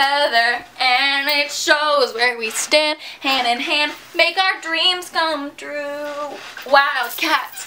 together, and it shows where we stand, hand in hand, make our dreams come true. Wildcats.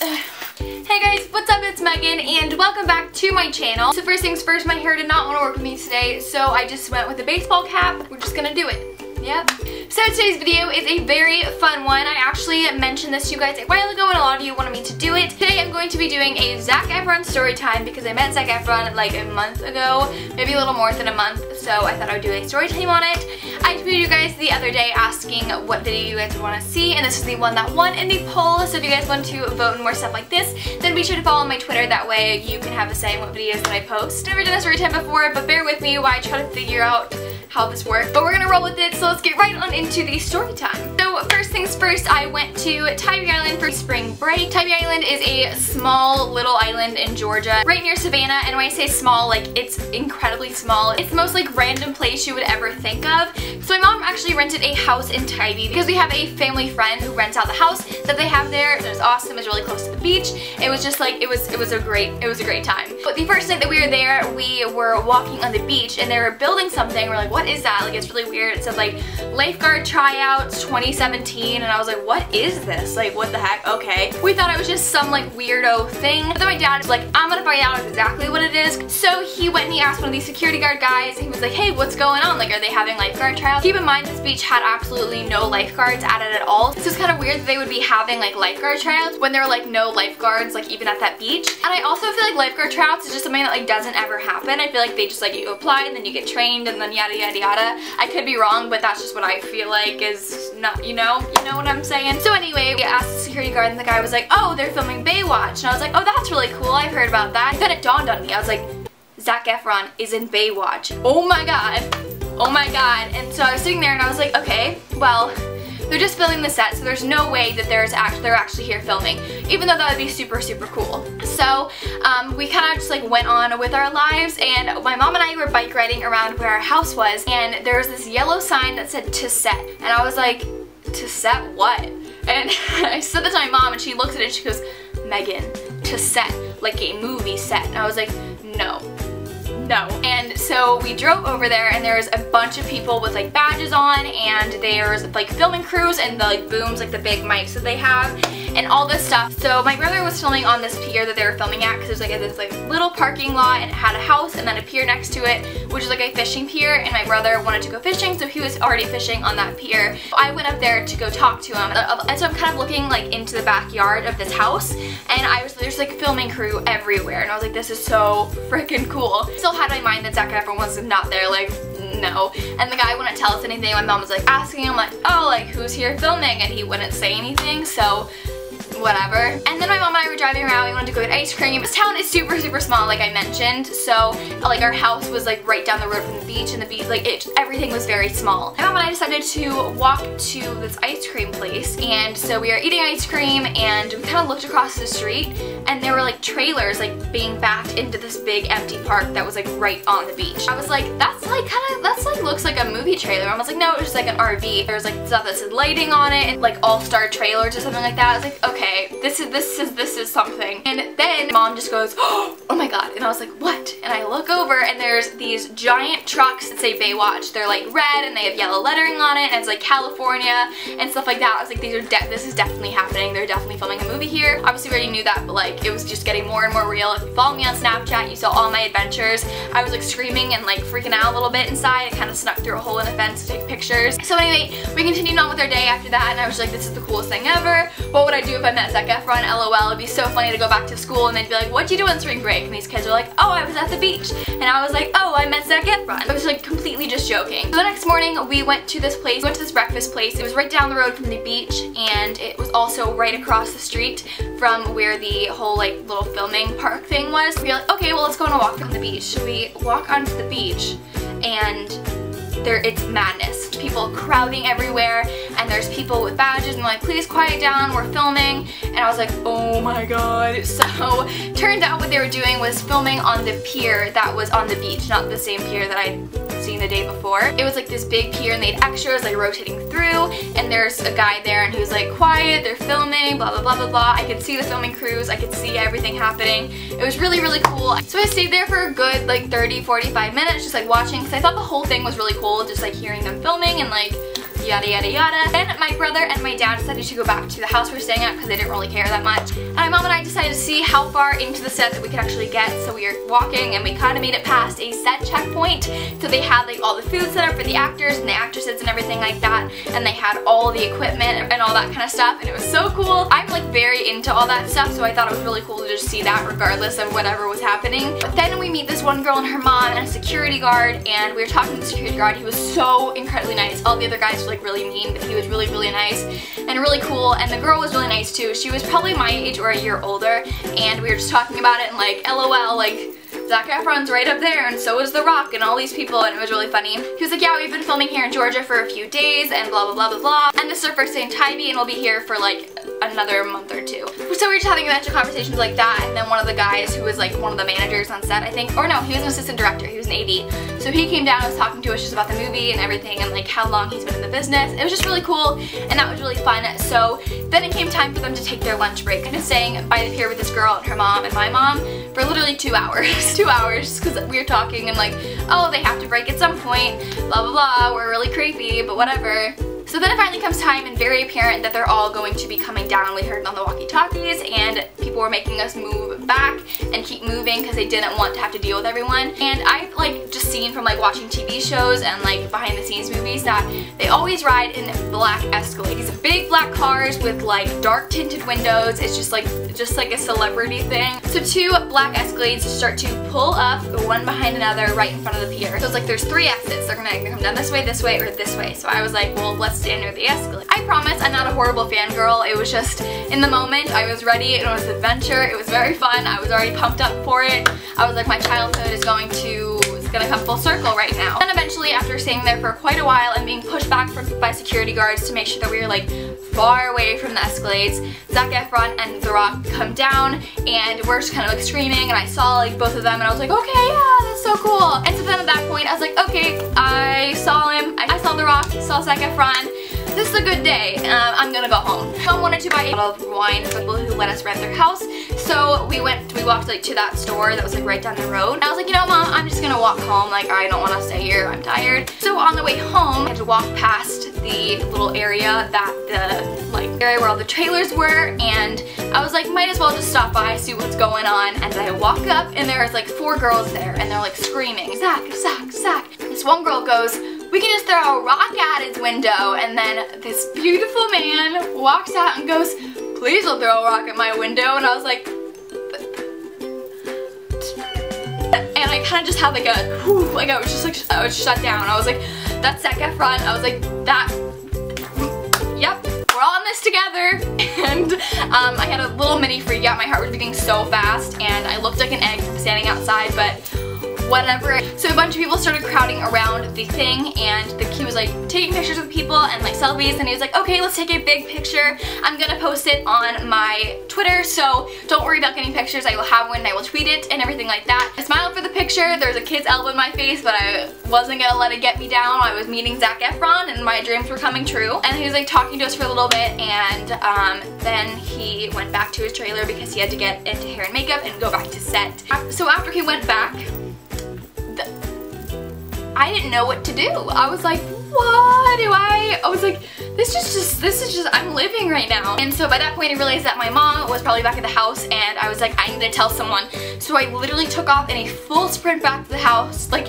Hey guys, what's up? It's Megan, and welcome back to my channel. So first things first, my hair did not want to work with me today, so I just went with a baseball cap. We're just gonna do it. Yep. So today's video is a very fun one. I actually mentioned this to you guys a while ago and a lot of you wanted me to do it. Today I'm going to be doing a Zac Efron story time because I met Zac Efron like a month ago, maybe a little more than a month, so I thought I would do a story time on it. I tweeted you guys the other day asking what video you guys would want to see, and this is the one that won in the poll, so if you guys want to vote and more stuff like this, then be sure to follow my Twitter, that way you can have a say in what videos that I post. I've never done a story time before, but bear with me while I try to figure out how this works. But we're gonna roll with it, so let's get right on into the story time. So first things first, I went to Tybee Island for spring break. Tybee Island is a small little island in Georgia, right near Savannah, and when I say small, like it's incredibly small. It's the most like random place you would ever think of. So my mom actually rented a house in Tybee because we have a family friend who rents out the house that they have there. It was awesome, it's really close to the beach. It was just like, it was a great time. But the first night that we were there, we were walking on the beach and they were building something. We're like, what is that? Like, it's really weird. It said like lifeguard tryouts 2017, and I was like, what is this? Like, what the heck? Okay. We thought it was just some like weirdo thing. But then my dad was like, I'm gonna find out exactly what it is. So he went and he asked one of these security guard guys, and he was like, hey, what's going on? Like, are they having lifeguard tryouts? Keep in mind, this beach had absolutely no lifeguards at it at all. So it's kind of weird that they would be having like lifeguard tryouts when there were like no lifeguards like even at that beach. And I also feel like lifeguard tryouts is just something that like doesn't ever happen. I feel like they just like, you apply and then you get trained and then yada yada yada. I could be wrong, but that's just what I feel like is not, you know what I'm saying? So anyway, we asked the security guard and the guy was like, oh, they're filming Baywatch. And I was like, oh, that's really cool. I've heard about that. Then it dawned on me. I was like, Zac Efron is in Baywatch. Oh my god. Oh my god. And so I was sitting there and I was like, okay, well, they're just filming the set, so there's no way that they're actually here filming, even though that would be super, super cool. So we kind of just like went on with our lives, and my mom and I were bike riding around where our house was, and there was this yellow sign that said to set, and I was like, to set what? And I said that to my mom, and she looks at it and she goes, Megan, to set, like a movie set. And I was like, no. No. And so we drove over there and there was a bunch of people with like badges on, and there's like filming crews and the like booms, like the big mics that they have and all this stuff. So my brother was filming on this pier that they were filming at because it was like this like little parking lot, and it had a house and then a pier next to it, which is like a fishing pier, and my brother wanted to go fishing, so he was already fishing on that pier. I went up there to go talk to him, and so I'm kind of looking like into the backyard of this house, and there's like filming crew everywhere, and I was like, this is so freaking cool. Still had in my mind that Zac Efron was not there, like, no. And the guy wouldn't tell us anything. My mom was like asking him like, oh, like who's here filming, and he wouldn't say anything, so whatever. And then my mom and I were driving around, we wanted to go get ice cream. This town is super, super small, like I mentioned, so like our house was like right down the road from the beach, and the beach, like everything was very small. My mom and I decided to walk to this ice cream place, and so we were eating ice cream, and we kind of looked across the street, and there were like trailers like being backed into this big empty park that was like right on the beach. I was like, that's like looks like a movie trailer. I was like, no, it was just like an RV. There was like stuff that said lighting on it, and like all-star trailers or something like that. I was like, okay, this is something. And then mom just goes, oh my god, and I was like, what? And I look over and there's these giant trucks that say Baywatch. They're like red and they have yellow lettering on it, and it's like California and stuff like that. I was like, this is definitely happening. They're definitely filming a movie here. Obviously we already knew that, but like it was just getting more and more real. If you follow me on Snapchat, you saw all my adventures. I was like screaming and like freaking out a little bit inside. I kind of snuck through a hole in the fence to take pictures. So anyway, we continued on with our day after that, and I was like, this is the coolest thing ever. What would I do if I met Zac Efron? LOL. It'd be so funny to go back to school and they'd be like, what'd you do on spring break? And these kids are like, oh, I was at the beach. And I was like, oh, I met Zac Efron. I was like completely just joking. So the next morning we went to this place, went to this breakfast place. It was right down the road from the beach, and it was also right across the street from where the whole like little filming park thing was. We were like, okay, well let's go on a walk on the beach. We walk onto the beach, and it's madness. People crowding everywhere, and there's people with badges, and like, please quiet down, we're filming. And I was like, oh my god. So turned out what they were doing was filming on the pier that was on the beach, not the same pier that I'd seen the day before. It was like this big pier, and they had extras like rotating through, and there's a guy there, and he was like, quiet, they're filming, blah blah blah blah blah. I could see the filming crews, I could see everything happening. It was really, really cool. So I stayed there for a good like 30-45 minutes just like watching, because I thought the whole thing was really cool. cool just like hearing them filming and like yada yada yada. Then my brother and my dad decided to go back to the house we were staying at because they didn't really care that much. And my mom and I decided to see how far into the set that we could actually get. So we were walking and we kind of made it past a set checkpoint. So they had like all the food set up for the actors and the actresses and everything like that. And they had all the equipment and all that kind of stuff. And it was so cool. I'm like very into all that stuff, so I thought it was really cool to just see that regardless of whatever was happening. But then we meet this one girl and her mom and a security guard, and we were talking to the security guard. He was so incredibly nice. All the other guys were like really mean, but he was really, really nice and really cool. And the girl was really nice too. She was probably my age or a year older, and we were just talking about it and like, LOL, like, Zac Efron's right up there, and so is The Rock and all these people, and it was really funny. He was like, yeah, we've been filming here in Georgia for a few days, and blah, blah, blah, blah, blah. And this is our first day in Tybee, and we'll be here for like another month or two. So we were just having a bunch of conversations like that, and then one of the guys who was like one of the managers on set, I think, or no, he was an assistant director, he was an AD. So he came down and was talking to us just about the movie and everything, and like how long he's been in the business. It was just really cool, and that was really fun. So then it came time for them to take their lunch break. I've been staying by the pier with this girl and her mom and my mom for literally 2 hours. 2 hours, because we were talking and like, oh, they have to break at some point, blah blah blah, we're really creepy, but whatever. So then it finally comes time, and very apparent that they're all going to be coming down. We heard on the walkie-talkies, and people were making us move back and keep moving because they didn't want to have to deal with everyone. And I've like just seen from like watching TV shows and like behind the scenes movies that they always ride in black Escalades. These big black cars with like dark tinted windows. It's just like a celebrity thing. So 2 black Escalades start to pull up one behind another right in front of the pier. So it's like there's 3 exits. They're gonna either come down this way, or this way. So I was like, well, let's stand near the Escalade. I promise I'm not a horrible fangirl. It was just in the moment I was ready. It was an adventure. It was very fun. I was already pumped up for it. I was like, my childhood is gonna come full circle right now. And eventually, after staying there for quite a while and being pushed back by security guards to make sure that we were like far away from the Escalades, Zac Efron and The Rock come down, and we're just kind of like screaming, and I saw like both of them, and I was like, okay, yeah, that's so cool. And so then at that point I was like, okay, I saw him, I saw The Rock, saw Zac Efron. This is a good day. I'm gonna go home. Mom wanted to buy a bottle of wine for people who let us rent their house, so we walked like to that store that was like right down the road. And I was like, you know, Mom, I'm just gonna walk home. Like, I don't want to stay here. I'm tired. So on the way home, I had to walk past the little area area where all the trailers were, and I was like, might as well just stop by, see what's going on. And I walk up, and there was like 4 girls there, and they're like screaming, Zac, Zac, Zac. This one girl goes, we can just throw a rock at his window. And then this beautiful man walks out and goes, please don't throw a rock at my window. And I was like, and I kind of just had like a, whew, like I was just like, I was shut down. I was like, that's Zac Efron. I was like, that, yep, we're all in this together. And I had a little mini freak out. My heart was beating so fast, and I looked like an egg from standing outside, but whatever. So a bunch of people started crowding around the thing, and he was like taking pictures with people and like selfies, and he was like, okay, let's take a big picture. I'm gonna post it on my Twitter, so don't worry about getting pictures. I will have one and I will tweet it and everything like that. I smiled for the picture. There was a kid's elbow in my face, but I wasn't gonna let it get me down. I was meeting Zac Efron, and my dreams were coming true. And he was like talking to us for a little bit, and then he went back to his trailer because he had to get into hair and makeup and go back to set. So after he went back, I didn't know what to do. I was like, what do I was like, this is just, I'm living right now. And so by that point I realized that my mom was probably back at the house, and I was like, I need to tell someone. So I literally took off in a full sprint back to the house. Like,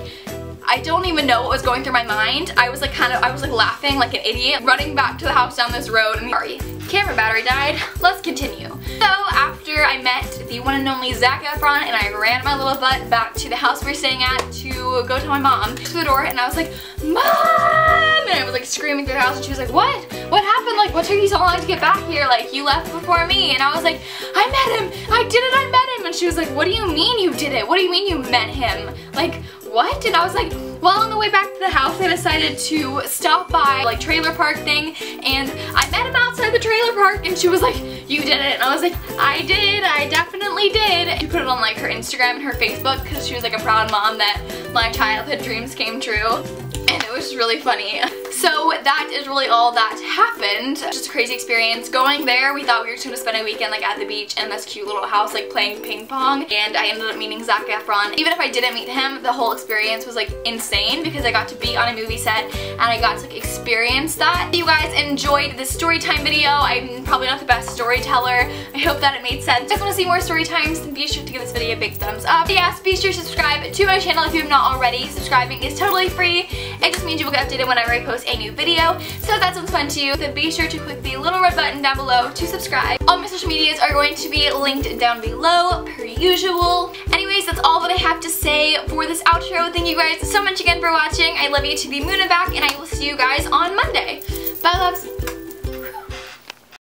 I don't even know what was going through my mind. I was like laughing like an idiot, running back to the house down this road, and sorry, camera battery died. Let's continue. So after I met the one and only Zac Efron, and I ran my little butt back to the house we were staying at to go tell my mom to the door, and I was like, Mom! And I was like screaming through the house, and she was like, what? What happened? Like, what took you so long to get back here? Like, you left before me. And I was like, I met him! I did it! I met him! And she was like, what do you mean you did it? What do you mean you met him? Like, what? And I was like, well, on the way back to the house, I decided to stop by like trailer park thing, and I met him outside the trailer park, and she was like, you did it. And I was like, I did, I definitely did. She put it on like her Instagram and her Facebook because she was like a proud mom that my childhood dreams came true. And it was really funny. So that is really all that happened. Just a crazy experience. Going there, we thought we were just gonna spend a weekend like at the beach in this cute little house like playing ping pong, and I ended up meeting Zac Efron. Even if I didn't meet him, the whole experience was like insane because I got to be on a movie set and I got to like experience that. If you guys enjoyed this story time video, I'm probably not the best storyteller. I hope that it made sense. If you guys want to see more story times, then be sure to give this video a big thumbs up. Yes, be sure to subscribe to my channel if you have not already. Subscribing is totally free. It just means you will get updated whenever I post a new video. So if that sounds fun to you, then be sure to click the little red button down below to subscribe. All my social medias are going to be linked down below per usual. Anyways, that's all that I have to say for this outro. Thank you guys so much again for watching. I love you to the moon and back, and I will see you guys on Monday. Bye, loves.